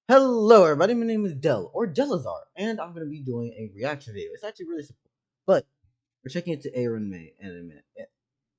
Hello everybody, my name is Dellizar, and I'm going to be doing a reaction video. It's actually really simple, but we're checking into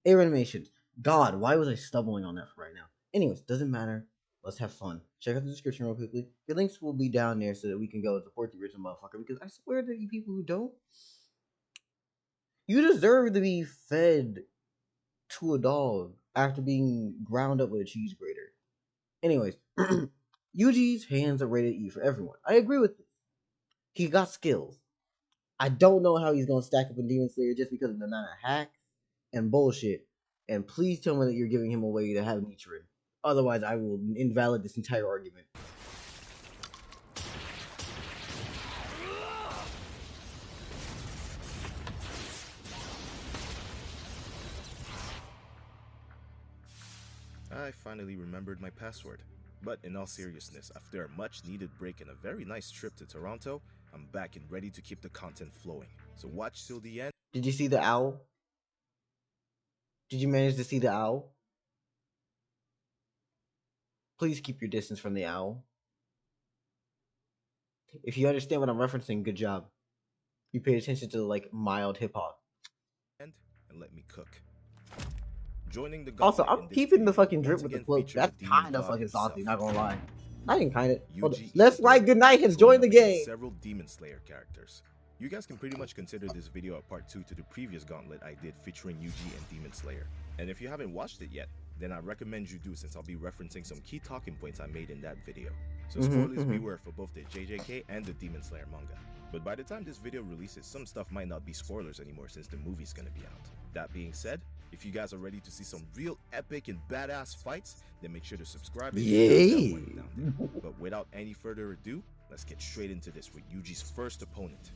animation. God, why was I stumbling on that for right now? Anyways, doesn't matter. Let's have fun. Check out the description real quickly. The links will be down there so that we can go and support the original motherfucker, because I swear to you people who don't, you deserve to be fed to a dog after being ground up with a cheese grater. Anyways, Yuji's hands are rated E for everyone. I agree with this. He got skills. I don't know how he's gonna stack up in Demon Slayer just because of the amount of hacks and bullshit. And please tell me that you're giving him a way to have Nichiren. Otherwise, I will invalid this entire argument. I finally remembered my password. But in all seriousness, after a much needed break and a very nice trip to Toronto, I'm back and ready to keep the content flowing. So watch till the end. Did you see the owl? Did you manage to see the owl? Please keep your distance from the owl. If you understand what I'm referencing, good job. You paid attention to like mild hip hop. And let me cook. Joining the Also, gauntlet I'm in this keeping the video fucking drip once with the again cloak. features That's the demon kind of god fucking saucy, himself. not gonna lie. I didn't kind it. Yuji Let's write good night has joined the game. Several Demon Slayer characters. You guys can pretty much consider this video a part 2 to the previous gauntlet I did featuring Yuji and Demon Slayer. And if you haven't watched it yet, then I recommend you do, since I'll be referencing some key talking points I made in that video. So spoilers beware for both the JJK and the Demon Slayer manga. But by the time this video releases, some stuff might not be spoilers anymore since the movie's gonna be out. That being said, if you guys are ready to see some real epic and badass fights, then make sure to subscribe and hit that bell button down there. But without any further ado, let's get straight into this with Yuji's first opponent.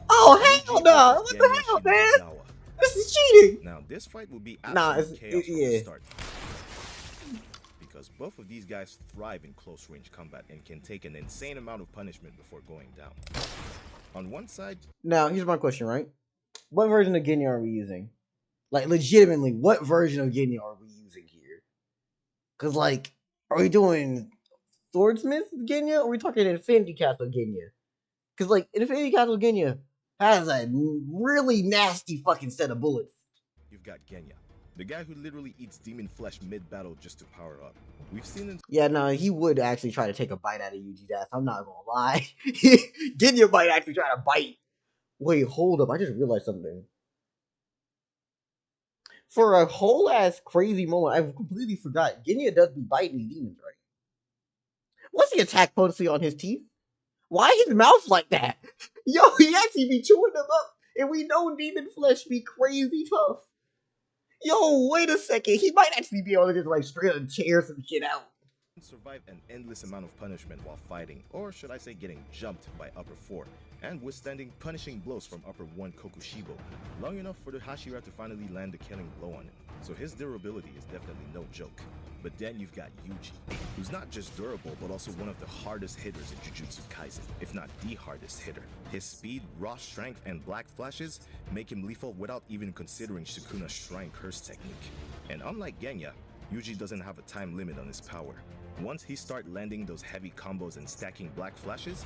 Oh hell no! What the hell, man? This is cheating. Now this fight will be Nah, absolute chaos from the start, because both of these guys thrive in close range combat and can take an insane amount of punishment before going down. On one side, now here's my question, right? What version of Genya are we using? Like, legitimately, what version of Genya are we using here? Cause like, are we doing Swordsmith Genya, or are we talking Infinity Castle Genya? Cause like, Infinity Castle Genya has a really nasty fucking set of bullets. you've got Genya, the guy who literally eats demon flesh mid-battle just to power up. We've seen him. Yeah, no, he would actually try to take a bite out of Yuji's ass. I'm not gonna lie. Genya might actually try to bite. Wait, hold up. I just realized something. For a whole ass crazy moment, I completely forgot. Genya does be biting these demons, right? What's the attack potency on his teeth? Why his mouth like that? Yo, he actually be chewing them up. And we know demon flesh be crazy tough. Yo, wait a second. He might actually be able to just like straight up tear some shit out. Survive an endless amount of punishment while fighting, or should I say getting jumped by upper 4, and withstanding punishing blows from upper 1 Kokushibo, long enough for the Hashira to finally land the killing blow on him. So his durability is definitely no joke. But then you've got Yuji, who's not just durable, but also one of the hardest hitters in Jujutsu Kaisen, if not the hardest hitter. His speed, raw strength, and black flashes make him lethal without even considering Sukuna's Shrine Curse technique. And unlike Genya, Yuji doesn't have a time limit on his power. Once he starts landing those heavy combos and stacking black flashes,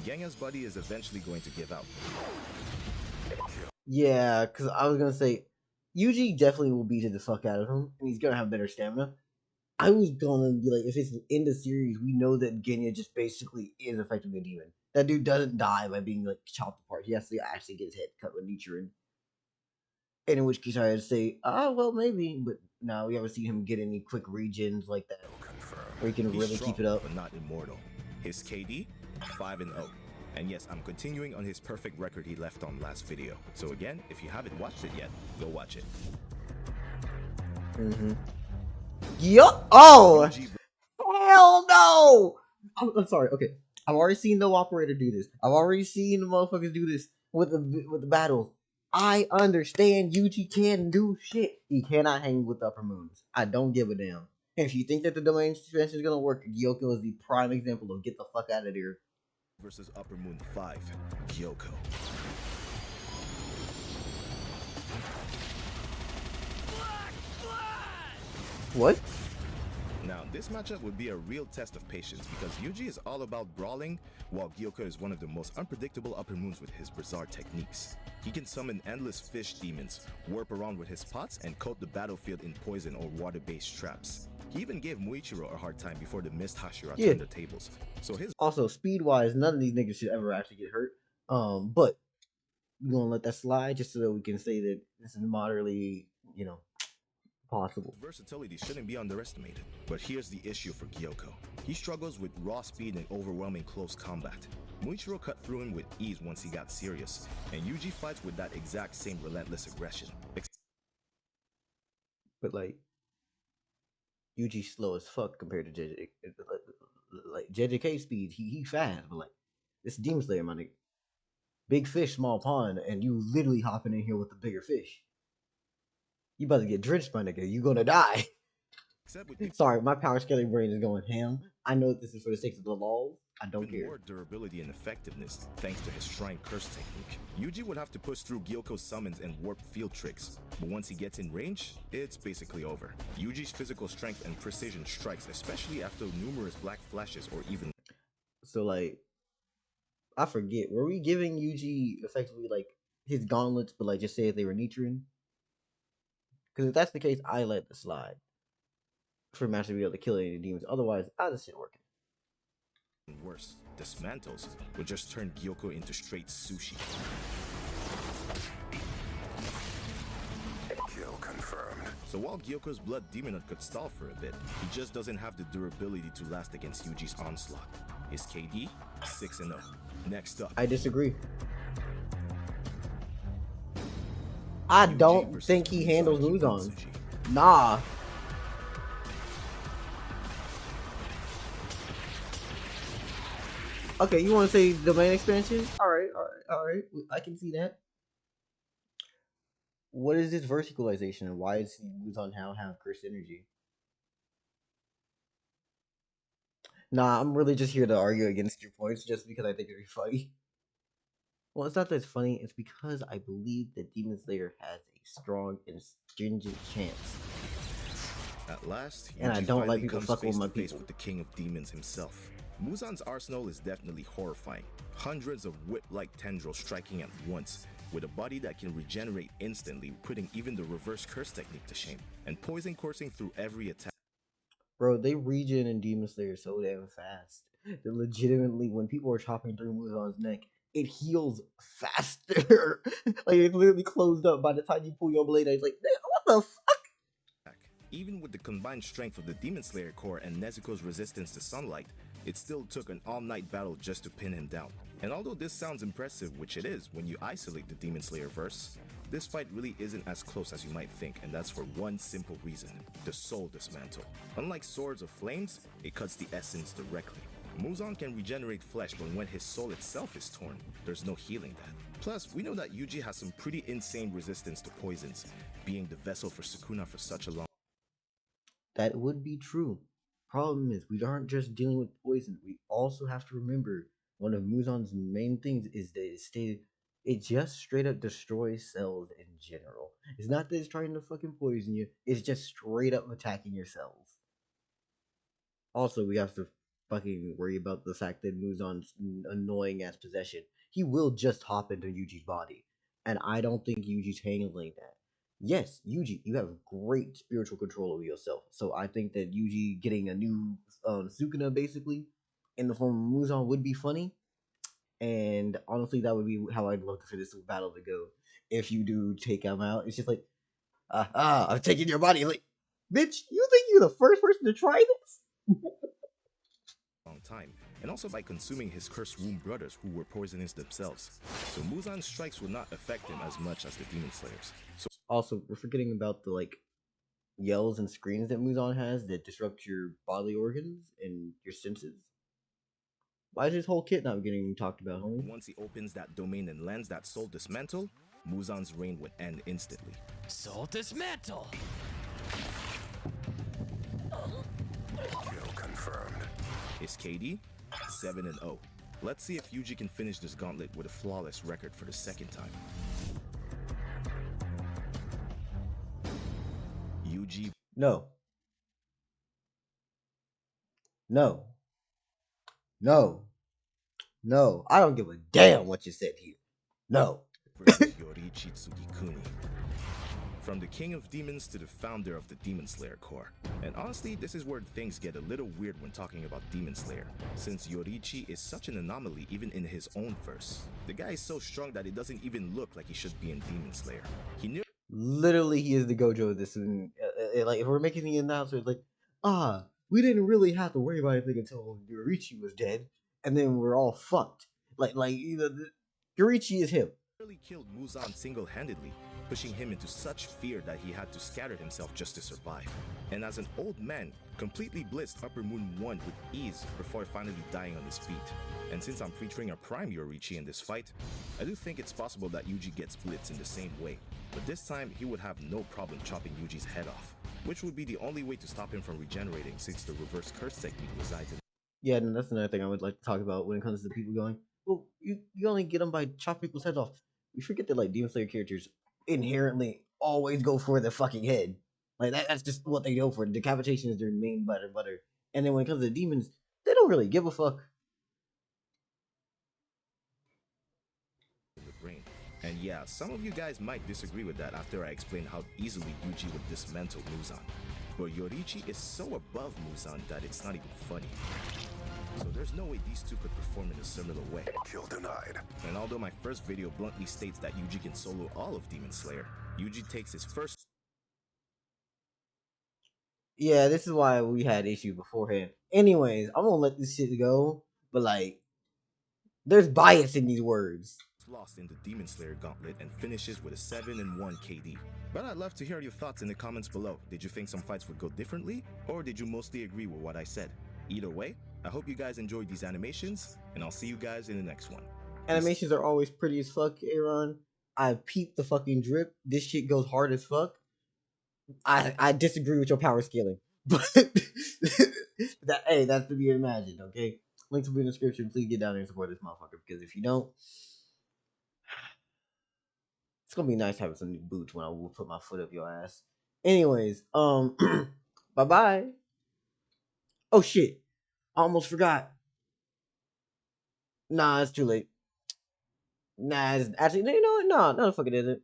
Genya's body is eventually going to give out. Yeah, because I was going to say, Yuji definitely will beat the fuck out of him, and he's going to have better stamina. I was going to be like, if it's in the series, we know that Genya just basically is effectively a demon. That dude doesn't die by being like chopped apart. He has to actually get his head cut with Nichiren. And in which case I would say, well, maybe, but no, we haven't seen him get any quick regions like that, where he can really He's strong, keep it up. But not immortal. His KD, 5-0. And yes, I'm continuing on his perfect record he left on last video. So again, if you haven't watched it yet, go watch it. Yup. Oh, hell no! I'm sorry. Okay, I've already seen no operator do this. I've already seen the motherfuckers do this with the battles. I understand Yuji can do shit. He cannot hang with upper moons. I don't give a damn. And if you think that the domain expansion is gonna work, Gyoko is the prime example of get the fuck out of here. Versus Upper Moon 5, Gyoko. What? Now, this matchup would be a real test of patience because Yuji is all about brawling, while Gyoko is one of the most unpredictable upper moons with his bizarre techniques. He can summon endless fish demons, warp around with his pots, and coat the battlefield in poison or water-based traps. He even gave Muichiro a hard time before the missed Hashira Yeah. turned the tables. So his Also, speed-wise, none of these niggas should ever actually get hurt. But we're gonna let that slide just so that we can say that this is moderately, possible. versatility shouldn't be underestimated. But here's the issue for Gyoko. He struggles with raw speed and overwhelming close combat. Muichiro cut through him with ease once he got serious, and Yuji fights with that exact same relentless aggression. But like, Yuji's slow as fuck compared to JJ. Like JJK speed, he fast, but like this Demon Slayer, my nigga. Big fish, small pond, and you literally hopping in here with the bigger fish. You about to get drenched, my nigga. You gonna die. Except with Sorry, my power scaling brain is going ham. I know this is for the sake of the laws. I don't even care. more durability and effectiveness thanks to his Shrine Curse technique. Yuji would have to push through Gyoko's summons and warp field tricks, but once he gets in range, it's basically over. Yuji's physical strength and precision strikes, especially after numerous black flashes or even So like, I forget. Were we giving Yuji effectively like his gauntlets, but like just say if they were Nichiren? Because if that's the case, I let the slide for Master to be able to kill any demons. Otherwise, how this shit working? worse, dismantles would just turn Gyoko into straight sushi. Kill confirmed. So while Gyoko's blood demonut could stall for a bit, he just doesn't have the durability to last against Yuji's onslaught. His KD, 6-0. Next up, I disagree. I don't versus think he handles Muzan Muzan. Kibutsuji. Nah. Okay, you want to say domain expansion? Alright. I can see that. What is this verse equalization and why does Muzan now have cursed energy? Nah, I'm really just here to argue against your points just because I think it'd be funny. Well, it's not that it's funny, it's because I believe that Demon Slayer has a strong and stringent chance. At last, And I Yuji don't finally like people comes fucking with face my to face people. with the king of demons himself. Muzan's arsenal is definitely horrifying. Hundreds of whip-like tendrils striking at once, with a body that can regenerate instantly, putting even the reverse curse technique to shame, and poison coursing through every attack. Bro, they regen in Demon Slayer so damn fast. That legitimately, when people are chopping through Muzan's neck, it heals faster. Like, it's literally closed up by the time you pull your blade out. It's like, what the fuck? Even with the combined strength of the Demon Slayer core and Nezuko's resistance to sunlight, it still took an all-night battle just to pin him down. And although this sounds impressive, which it is when you isolate the Demon Slayer verse, this fight really isn't as close as you might think, and that's for one simple reason: the Soul Dismantle. Unlike Swords of Flames, it cuts the essence directly. Muzan can regenerate flesh, but when his soul itself is torn, there's no healing that. Plus, we know that Yuji has some pretty insane resistance to poisons, being the vessel for Sukuna for such a long. That would be true. Problem is, we aren't just dealing with poison. We also have to remember one of Muzan's main things is that it just straight up destroys cells in general. It's not that it's trying to fucking poison you, it's just straight up attacking your cells. Also, we have to fucking worry about the fact that Muzan's annoying ass possession. He will just hop into Yuji's body. And I don't think Yuji's handling that. Yes, Yuji, you have great spiritual control over yourself. So I think that Yuji getting a new Sukuna basically in the form of Muzan would be funny. And honestly, that would be how I'd love for this battle to go. If you do take him out, it's just like, I'm taking your body. Like, bitch, you think you're the first person to try this? Long time, and also by consuming his cursed womb brothers who were poisonous themselves. So Muzan's strikes would not affect him as much as the Demon Slayers. So Also, we're forgetting about the like yells and screams that Muzan has that disrupt your bodily organs and your senses. Why is this whole kit not getting talked about, homie? once he opens that domain and lands that Soul Dismantle, Muzan's reign would end instantly. Soul Dismantle! Kill confirmed. His KD, 7-0. Let's see if Yuji can finish this gauntlet with a flawless record for the second time. Yuji No. No, no, no. I don't give a damn what you said here. No. versus Yoriichi Tsukikuni. From the king of demons to the founder of the Demon Slayer Corps. And honestly, this is where things get a little weird when talking about Demon Slayer, since Yoriichi is such an anomaly even in his own verse. The guy is so strong that it doesn't even look like he should be in Demon Slayer. He Literally, he is the Gojo of this. And, like, if we're making the announcement, like, we didn't really have to worry about anything until Yoriichi was dead, and then we're all fucked. Yoriichi is him. nearly killed Muzan single-handedly, pushing him into such fear that he had to scatter himself just to survive. And as an old man, completely blitzed Upper Moon 1 with ease before finally dying on his feet. And since I'm featuring a prime Yoriichi in this fight, I do think it's possible that Yuji gets blitzed in the same way. But this time, he would have no problem chopping Yuji's head off, which would be the only way to stop him from regenerating since the reverse curse technique resides in. Yeah, and that's another thing I would like to talk about when it comes to people going, well, you only get them by chopping people's heads off. You forget that, like, Demon Slayer characters inherently always go for the fucking head. Like, that's just what they go for. Decapitation is their main butter. And then when it comes to demons, they don't really give a fuck. The brain. And yeah, some of you guys might disagree with that after I explain how easily Yuji would dismantle Muzan. But Yoriichi is so above Muzan that it's not even funny. So there's no way these two could perform in a similar way. Kill denied. And although my first video bluntly states that Yuji can solo all of Demon Slayer, Yuji takes his first Yeah, this is why we had issues beforehand. Anyways, I'm gonna let this shit go, but, like, there's bias in these words. loss in the Demon Slayer Gauntlet and finishes with a 7-1 KD. But I'd love to hear your thoughts in the comments below. Did you think some fights would go differently, or did you mostly agree with what I said? Either way, I hope you guys enjoyed these animations, and I'll see you guys in the next one. Animations are always pretty as fuck, Aaron. I peeped the fucking drip. This shit goes hard as fuck. I disagree with your power scaling, but that's to be imagined. Okay, links will be in the description. Please get down there and support this motherfucker, because if you don't, it's gonna be nice having some new boots when I will put my foot up your ass. Anyways, bye bye. Oh shit, I almost forgot. Nah, it's too late. Nah, it's actually, you know what? No, the fuck it isn't.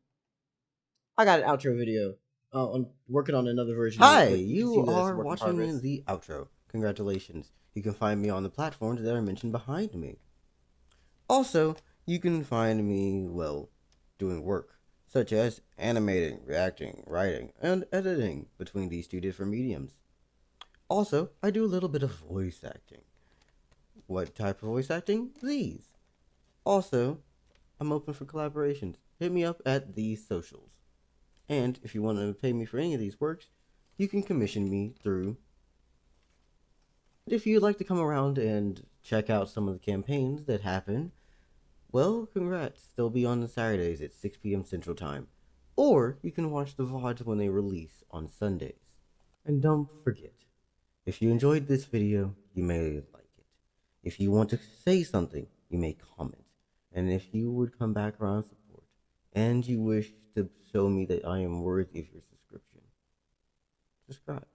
I got an outro video. I'm working on another version. Hi, but you are work in watching progress. the outro. Congratulations. You can find me on the platforms that are mentioned behind me. Also, you can find me, well, doing work, such as animating, reacting, writing, and editing between these two different mediums. Also, I do a little bit of voice acting. What type of voice acting? These. Also, I'm open for collaborations. Hit me up at these socials. And if you want to pay me for any of these works, you can commission me through. If you'd like to come around and check out some of the campaigns that happen, well, congrats. They'll be on the Saturdays at 6 p.m. Central Time. Or you can watch the VODs when they release on Sundays. And don't forget, if you enjoyed this video, you may like it. If you want to say something, you may comment. And if you would come back around support, and you wish to show me that I am worthy of your subscription, subscribe.